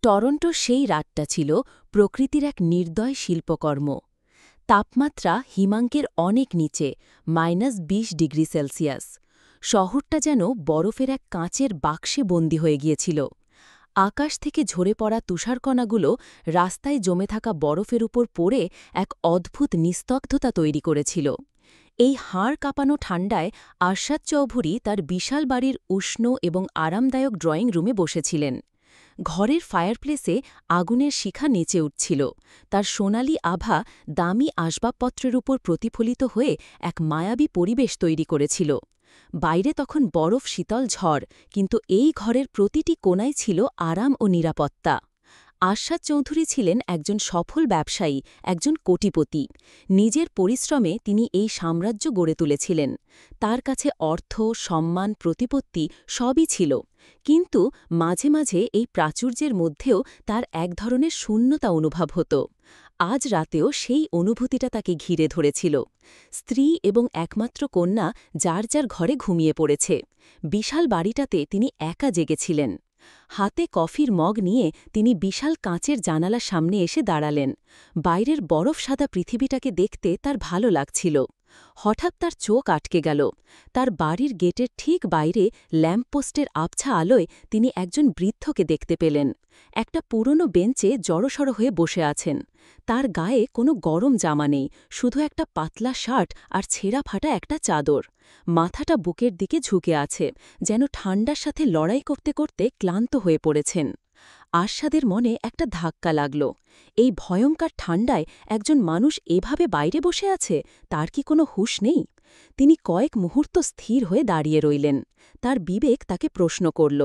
Toronto সেই রাতটা ছিল প্রকৃতির এক নির্দয় শিল্পকর্ম। তাপমাত্রা হিমাঙ্কের অনেক নিচে, -20 ডিগ্রি সেলসিয়াস। শহরটা যেন বরফের এক কাঁচের বাক্সে বন্দী হয়ে গিয়েছিল। আকাশ থেকে ঝরে পড়া তুষারকণাগুলো রাস্তায় জমে থাকা বরফের উপর পড়ে এক অদ্ভুত নিস্তব্ধতা তৈরি করেছিল। এই হাড় কাঁপানো ঠান্ডায় আরশাদ চৌধুরী তার বিশাল বাড়ির উষ্ণ এবং আরামদায়ক ড্রয়িং রুমে বসেছিলেন। ঘরের ফায়ারপ্লেসে আগুনের শিখা নেচে উঠছিল, তার সোনালি আভা দামি আসবাবপত্রের উপর প্রতিফলিত হয়ে এক মায়াবী পরিবেশ তৈরি করেছিল। বাইরে তখন বরফ শীতল ঝড়, কিন্তু এই ঘরের প্রতিটি কোণায় ছিল আরাম ও নিরাপত্তা। আরশাদ চৌধুরী ছিলেন একজন সফল ব্যবসায়ী, একজন কোটিপতি। নিজের পরিশ্রমে তিনি এই সাম্রাজ্য গড়ে তুলেছিলেন। তার কাছে অর্থ, সম্মান, প্রতিপত্তি সবই ছিল, কিন্তু মাঝে মাঝে এই প্রাচুর্যের মধ্যেও তার এক ধরনের শূন্যতা অনুভব হতো। আজ রাতেও সেই অনুভূতিটা তাকে ঘিরে ধরেছিল। স্ত্রী এবং একমাত্র কন্যা যার যার ঘরে ঘুমিয়ে পড়েছে। বিশাল বাড়িটাতে তিনি একা জেগেছিলেন। হাতে কফির মগ নিয়ে তিনি বিশাল কাঁচের জানালার সামনে এসে দাঁড়ালেন। বাইরের বরফ সাদা পৃথিবীটাকে দেখতে তার ভালো লাগছিল। হঠাৎ তার চোখ আটকে গেল। তার বাড়ির গেটের ঠিক বাইরে ল্যাম্পপোস্টের আবছা আলোয় তিনি একজন বৃদ্ধকে দেখতে পেলেন। একটা পুরনো বেঞ্চে জড়সড় হয়ে বসে আছেন। তার গায়ে কোনো গরম জামা নেই, শুধু একটা পাতলা শার্ট আর ছেঁড়া ফাটা একটা চাদর। মাথাটা বুকের দিকে ঝুঁকে আছে, যেন ঠান্ডার সাথে লড়াই করতে করতে ক্লান্ত হয়ে পড়েছেন। আরশাদের মনে একটা ধাক্কা লাগল। এই ভয়ঙ্কর ঠান্ডায় একজন মানুষ এভাবে বাইরে বসে আছে, তার কি কোনো হুঁশ নেই? তিনি কয়েক মুহূর্ত স্থির হয়ে দাঁড়িয়ে রইলেন। তার বিবেক তাকে প্রশ্ন করল।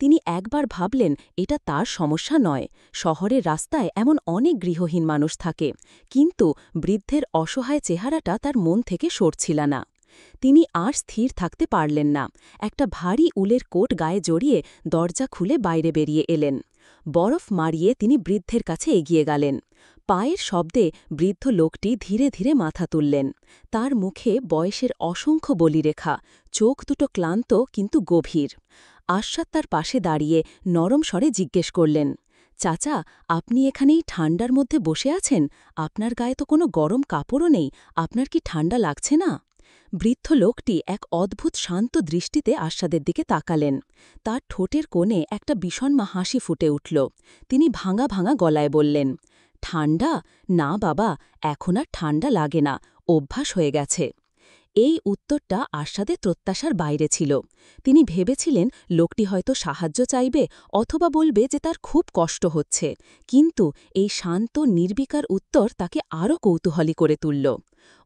তিনি একবার ভাবলেন, এটা তার সমস্যা নয়। শহরের রাস্তায় এমন অনেক গৃহহীন মানুষ থাকে, কিন্তু বৃদ্ধের অসহায় চেহারাটা তার মন থেকে সরছিল না। তিনি আর স্থির থাকতে পারলেন না। একটা ভারী উলের কোট গায়ে জড়িয়ে দরজা খুলে বাইরে বেরিয়ে এলেন। বরফ মারিয়ে তিনি বৃদ্ধের কাছে এগিয়ে গেলেন। পায়ের শব্দে বৃদ্ধ লোকটি ধীরে ধীরে মাথা তুললেন। তার মুখে বয়সের অসংখ্য বলিরেখা, চোখ দুটো ক্লান্ত কিন্তু গভীর। আরশাদ তার পাশে দাঁড়িয়ে নরম স্বরে জিজ্ঞেস করলেন, চাচা, আপনি এখানেই ঠান্ডার মধ্যে বসে আছেন? আপনার গায়ে তো কোনো গরম কাপড়ও নেই, আপনার কি ঠান্ডা লাগছে না? বৃদ্ধ লোকটি এক অদ্ভুত শান্ত দৃষ্টিতে আরশাদের দিকে তাকালেন। তার ঠোঁটের কোণে একটা বিষণ্মা হাসি ফুটে উঠল। তিনি ভাঙা ভাঙা গলায় বললেন, ঠান্ডা? না বাবা, এখন আর ঠান্ডা লাগে না, অভ্যাস হয়ে গেছে। এই উত্তরটা আরশাদের প্রত্যাশার বাইরে ছিল। তিনি ভেবেছিলেন লোকটি হয়তো সাহায্য চাইবে, অথবা বলবে যে তার খুব কষ্ট হচ্ছে, কিন্তু এই শান্ত নির্বিকার উত্তর তাকে আরও কৌতূহলী করে তুলল।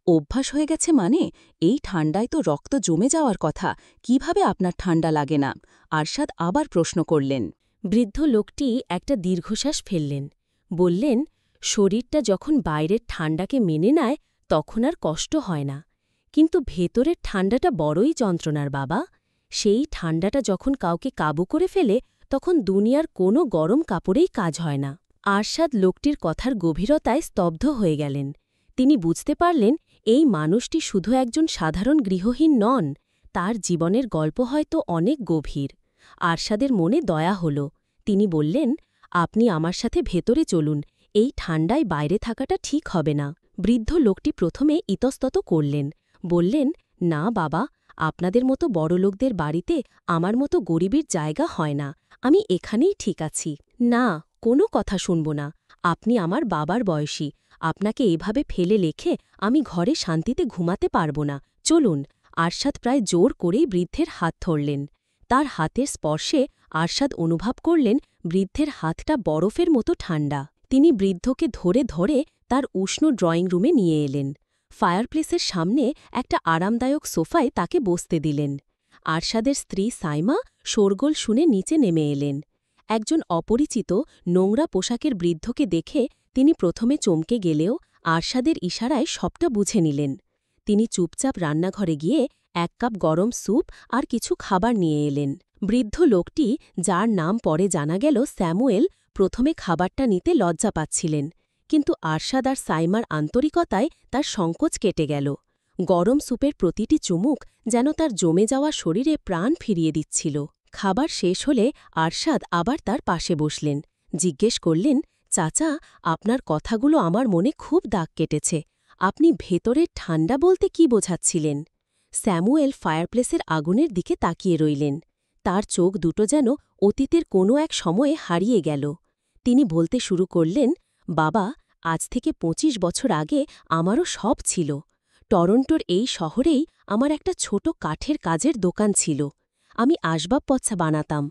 অভ্যাস হয়ে গেছে মানে? এই ঠান্ডায় তো রক্ত জমে যাওয়ার কথা, কিভাবে আপনার ঠান্ডা লাগে না? আরশাদ আবার প্রশ্ন করলেন। বৃদ্ধ লোকটি একটা দীর্ঘশ্বাস ফেললেন। বললেন, শরীরটা যখন বাইরের ঠান্ডাকে মেনে নেয় তখন আর কষ্ট হয় না, কিন্তু ভেতরের ঠান্ডাটা বড়ই যন্ত্রণার বাবা। সেই ঠান্ডাটা যখন কাউকে কাবু করে ফেলে, তখন দুনিয়ার কোনো গরম কাপড়েই কাজ হয় না। আরশাদ লোকটির কথার গভীরতায় স্তব্ধ হয়ে গেলেন। তিনি বুঝতে পারলেন, এই মানুষটি শুধু একজন সাধারণ গৃহহীন নন, তার জীবনের গল্প হয়তো অনেক গভীর। আরশাদের মনে দয়া হল। তিনি বললেন, আপনি আমার সাথে ভেতরে চলুন, এই ঠান্ডায় বাইরে থাকাটা ঠিক হবে না। বৃদ্ধ লোকটি প্রথমে ইতস্তত করলেন। বললেন, না বাবা, আপনাদের মতো বড়লোকদের বাড়িতে আমার মতো গরিবের জায়গা হয় না, আমি এখানেই ঠিক আছি। না, কোনো কথা শুনব না। আপনি আমার বাবার বয়সী, আপনাকে এভাবে ফেলে লেখে আমি ঘরে শান্তিতে ঘুমাতে পারব না, চলুন। আরশাদ প্রায় জোর করেই বৃদ্ধের হাত ধরলেন। তার হাতের স্পর্শে আরশাদ অনুভব করলেন বৃদ্ধের হাতটা বরফের মতো ঠান্ডা। তিনি বৃদ্ধকে ধরে ধরে তার উষ্ণ ড্রয়িং রুমে নিয়ে এলেন। ফায়ারপ্লেসের সামনে একটা আরামদায়ক সোফায় তাকে বসতে দিলেন। আরশাদের স্ত্রী সাইমা শোরগোল শুনে নিচে নেমে এলেন। একজন অপরিচিত নোংরা পোশাকের বৃদ্ধকে দেখে তিনি প্রথমে চমকে গেলেও আরশাদের ইশারায় সবটা বুঝে নিলেন। তিনি চুপচাপ রান্নাঘরে গিয়ে 1 কাপ গরম স্যুপ আর কিছু খাবার নিয়ে এলেন। বৃদ্ধ লোকটি, যার নাম পরে জানা গেল স্যামুয়েল, প্রথমে খাবারটা নিতে লজ্জা পাচ্ছিলেন, কিন্তু আরশাদ আর সাইমার আন্তরিকতায় তার সংকোচ কেটে গেল। গরম স্যুপের প্রতিটি চুমুক যেন তার জমে যাওয়া শরীরে প্রাণ ফিরিয়ে দিচ্ছিল। খাবার শেষ হলে আরশাদ আবার তার পাশে বসলেন, জিজ্ঞেস করলেন, চাচা, আপনার কথাগুলো আমার মনে খুব দাগ কেটেছে। আপনি ভেতরের ঠান্ডা বলতে কি বোঝাচ্ছিলেন? স্যামুয়েল ফায়ারপ্লেসের আগুনের দিকে তাকিয়ে রইলেন। তার চোখ দুটো যেন অতীতের কোনো এক সময়ে হারিয়ে গেল। তিনি বলতে শুরু করলেন, বাবা, আজ থেকে ২৫ বছর আগে আমারও সব ছিল। টরন্টোর এই শহরেই আমার একটা ছোট কাঠের কাজের দোকান ছিল। আমি আসবাবপত্র বানাতাম।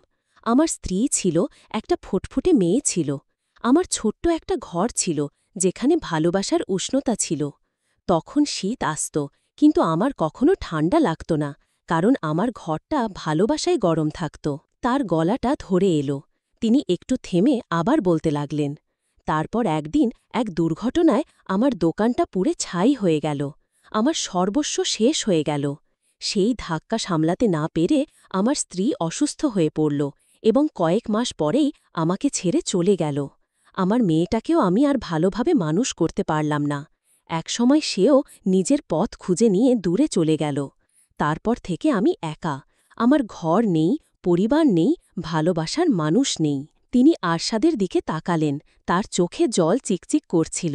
আমার স্ত্রী ছিল, একটা ফুটফুটে মেয়ে ছিল। আমার ছোট্ট একটা ঘর ছিল, যেখানে ভালোবাসার উষ্ণতা ছিল। তখন শীত আসত, কিন্তু আমার কখনো ঠান্ডা লাগত না, কারণ আমার ঘরটা ভালোবাসায় গরম থাকত। তার গলাটা ধরে এলো। তিনি একটু থেমে আবার বলতে লাগলেন, তারপর একদিন এক দুর্ঘটনায় আমার দোকানটা পুড়ে ছাই হয়ে গেল। আমার সর্বস্ব শেষ হয়ে গেল। সেই ধাক্কা সামলাতে না পেরে আমার স্ত্রী অসুস্থ হয়ে পড়ল এবং কয়েক মাস পরেই আমাকে ছেড়ে চলে গেল। আমার মেয়েটাকেও আমি আর ভালোভাবে মানুষ করতে পারলাম না। একসময় সেও নিজের পথ খুঁজে নিয়ে দূরে চলে গেল। তারপর থেকে আমি একা। আমার ঘর নেই, পরিবার নেই, ভালোবাসার মানুষ নেই। তিনি আরশাদের দিকে তাকালেন, তার চোখে জল চিকচিক করছিল।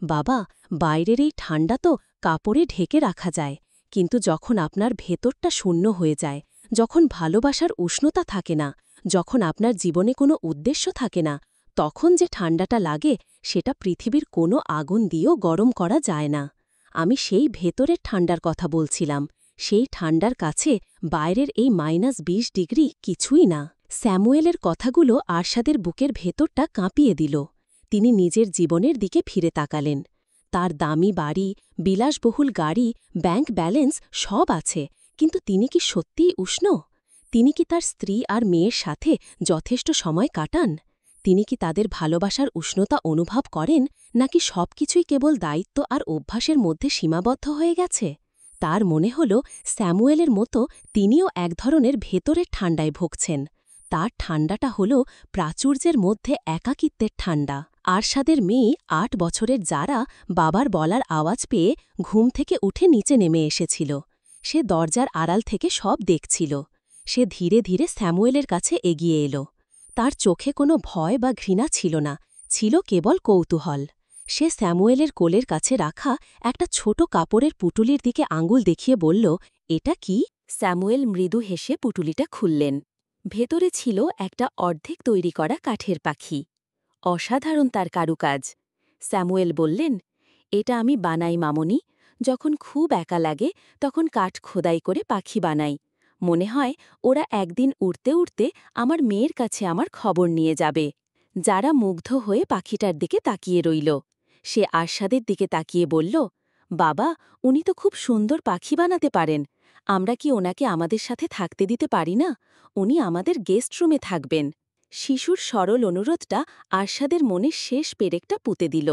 বাবা, বাইরের এই ঠান্ডা তো কাপড়ে ঢেকে রাখা যায়, কিন্তু যখন আপনার ভেতরটা শূন্য হয়ে যায়, যখন ভালোবাসার উষ্ণতা থাকে না, যখন আপনার জীবনে কোনো উদ্দেশ্য থাকে না, তখন যে ঠান্ডাটা লাগে সেটা পৃথিবীর কোনো আগুন দিয়েও গরম করা যায় না। আমি সেই ভেতরের ঠান্ডার কথা বলছিলাম। সেই ঠান্ডার কাছে বাইরের এই -20 ডিগ্রি কিছুই না। স্যামুয়েলের কথাগুলো আরশাদের বুকের ভেতরটা কাঁপিয়ে দিল। তিনি নিজের জীবনের দিকে ফিরে তাকালেন। তার দামি বাড়ি, বিলাসবহুল গাড়ি, ব্যাংক ব্যালেন্স সব আছে, কিন্তু তিনি কি সত্যিই উষ্ণ? তিনি কি তার স্ত্রী আর মেয়ের সাথে যথেষ্ট সময় কাটান? তিনি কি তাদের ভালোবাসার উষ্ণতা অনুভব করেন, নাকি সবকিছুই কেবল দায়িত্ব আর অভ্যাসের মধ্যে সীমাবদ্ধ হয়ে গেছে? তার মনে হল স্যামুয়েলের মতো তিনিও এক ধরনের ভেতরের ঠান্ডায় ভুগছেন। তার ঠান্ডাটা হল প্রাচুর্যের মধ্যে একাকিত্বের ঠান্ডা। আরশাদের মেয়ে ৮ বছরের যারা বাবার বলার আওয়াজ পেয়ে ঘুম থেকে উঠে নিচে নেমে এসেছিল। সে দরজার আড়াল থেকে সব দেখছিল। সে ধীরে ধীরে স্যামুয়েলের কাছে এগিয়ে এলো। তার চোখে কোনো ভয় বা ঘৃণা ছিল না, ছিল কেবল কৌতূহল। সে স্যামুয়েলের কোলের কাছে রাখা একটা ছোট কাপড়ের পুটুলির দিকে আঙুল দেখিয়ে বলল, এটা কি? স্যামুয়েল মৃদু হেসে পুটুলিটা খুললেন। ভেতরে ছিল একটা অর্ধেক তৈরি করা কাঠের পাখি। অসাধারণ তার কারুকাজ। স্যামুয়েল বললেন, এটা আমি বানাই মামনি। যখন খুব একা লাগে তখন কাঠ খোদাই করে পাখি বানাই। মনে হয় ওরা একদিন উড়তে উড়তে আমার মেয়ের কাছে আমার খবর নিয়ে যাবে। যারা মুগ্ধ হয়ে পাখিটার দিকে তাকিয়ে রইল। সে আরশাদের দিকে তাকিয়ে বলল, বাবা, উনি তো খুব সুন্দর পাখি বানাতে পারেন। আমরা কি ওনাকে আমাদের সাথে থাকতে দিতে পারি না? উনি আমাদের গেস্ট রুমে থাকবেন। শিশুর সরল অনুরোধটা আরশাদের মনে শেষ পেরেকটা পুঁতে দিল।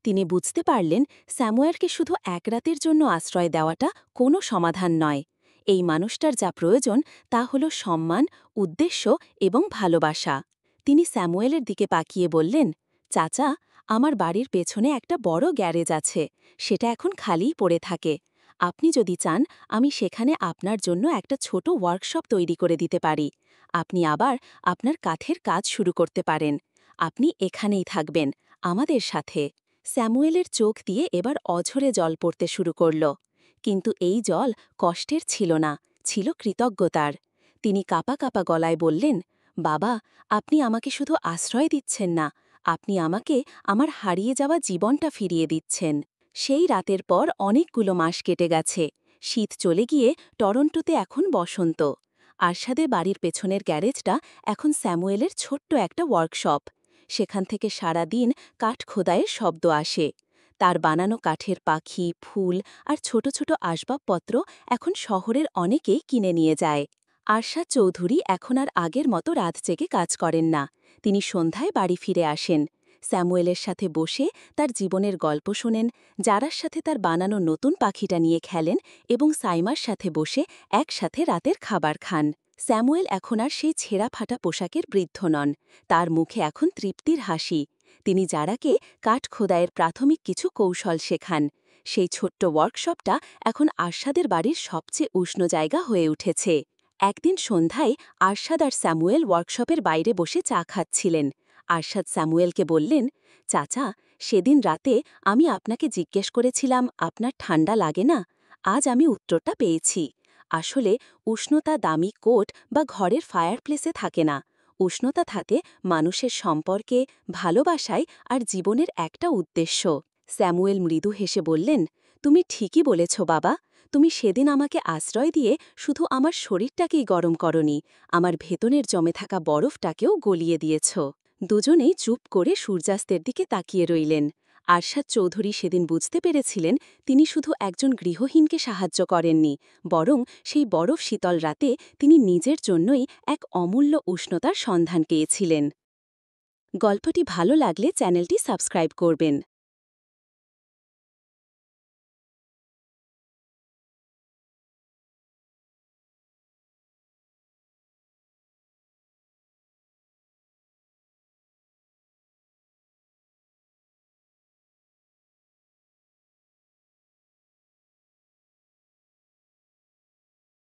তিনি বুঝতে পারলেন স্যামুয়েলকে শুধু এক রাতের জন্য আশ্রয় দেওয়াটা কোনো সমাধান নয়। এই মানুষটার যা প্রয়োজন তা হল সম্মান, উদ্দেশ্য এবং ভালোবাসা। তিনি স্যামুয়েলের দিকে পাকিয়ে বললেন, চাচা, আমার বাড়ির পেছনে একটা বড় গ্যারেজ আছে। সেটা এখন খালিই পড়ে থাকে। আপনি যদি চান আমি সেখানে আপনার জন্য একটা ছোট ওয়ার্কশপ তৈরি করে দিতে পারি। আপনি আবার আপনার কাঠের কাজ শুরু করতে পারেন। আপনি এখানেই থাকবেন, আমাদের সাথে। স্যামুয়েলের চোখ দিয়ে এবার অঝরে জল পড়তে শুরু করল। কিন্তু এই জল কষ্টের ছিল না, ছিল কৃতজ্ঞতার। তিনি কাঁপা কাঁপা গলায় বললেন, বাবা, আপনি আমাকে শুধু আশ্রয় দিচ্ছেন না, আপনি আমাকে আমার হারিয়ে যাওয়া জীবনটা ফিরিয়ে দিচ্ছেন। সেই রাতের পর অনেকগুলো মাস কেটে গেছে। শীত চলে গিয়ে টরন্টোতে এখন বসন্ত। আরশাদের বাড়ির পেছনের গ্যারেজটা এখন স্যামুয়েলের ছোট্ট একটা ওয়ার্কশপ। সেখান থেকে সারা দিন কাঠ খোদাইয়ের শব্দ আসে। তার বানানো কাঠের পাখি, ফুল আর ছোট ছোট আসবাবপত্র এখন শহরের অনেকেই কিনে নিয়ে যায়। আরশাদ চৌধুরী এখন আর আগের মতো রাত জেগে কাজ করেন না। তিনি সন্ধ্যায় বাড়ি ফিরে আসেন। স্যামুয়েলের সাথে বসে তার জীবনের গল্প শোনেন, যারার সাথে তার বানানো নতুন পাখিটা নিয়ে খেলেন এবং সাইমার সাথে বসে একসাথে রাতের খাবার খান। স্যামুয়েল এখন আর সেই ছেঁড়া ফাটা পোশাকের বৃদ্ধ নন। তার মুখে এখন তৃপ্তির হাসি। তিনি যারাকে কাঠ খোদাইয়ের প্রাথমিক কিছু কৌশল শেখান। সেই ছোট্ট ওয়ার্কশপটা এখন আরশাদের বাড়ির সবচেয়ে উষ্ণ জায়গা হয়ে উঠেছে। একদিন সন্ধ্যায় আরশাদ আর স্যামুয়েল ওয়ার্কশপের বাইরে বসে চা খাচ্ছিলেন। আরশাদ স্যামুয়েলকে বললেন, চাচা, সেদিন রাতে আমি আপনাকে জিজ্ঞেস করেছিলাম আপনার ঠান্ডা লাগে না। আজ আমি উত্তরটা পেয়েছি। আসলে উষ্ণতা দামি কোট বা ঘরের ফায়ারপ্লেসে থাকে না। উষ্ণতা থাকে মানুষের সম্পর্কে, ভালোবাসায় আর জীবনের একটা উদ্দেশ্য। স্যামুয়েল মৃদু হেসে বললেন, তুমি ঠিকই বলেছ বাবা। তুমি সেদিন আমাকে আশ্রয় দিয়ে শুধু আমার শরীরটাকেই গরম করনি, আমার ভেতনের জমে থাকা বরফটাকেও গলিয়ে দিয়েছ। দুজনেই চুপ করে সূর্যাস্তের দিকে তাকিয়ে রইলেন। আরশাদ চৌধুরী সেদিন বুঝতে পেরেছিলেন তিনি শুধু একজন গৃহহীনকে সাহায্য করেননি, বরং সেই বরফ শীতল রাতে তিনি নিজের জন্যই এক অমূল্য উষ্ণতার সন্ধান পেয়েছিলেন। গল্পটি ভালো লাগলে চ্যানেলটি সাবস্ক্রাইব করবেন।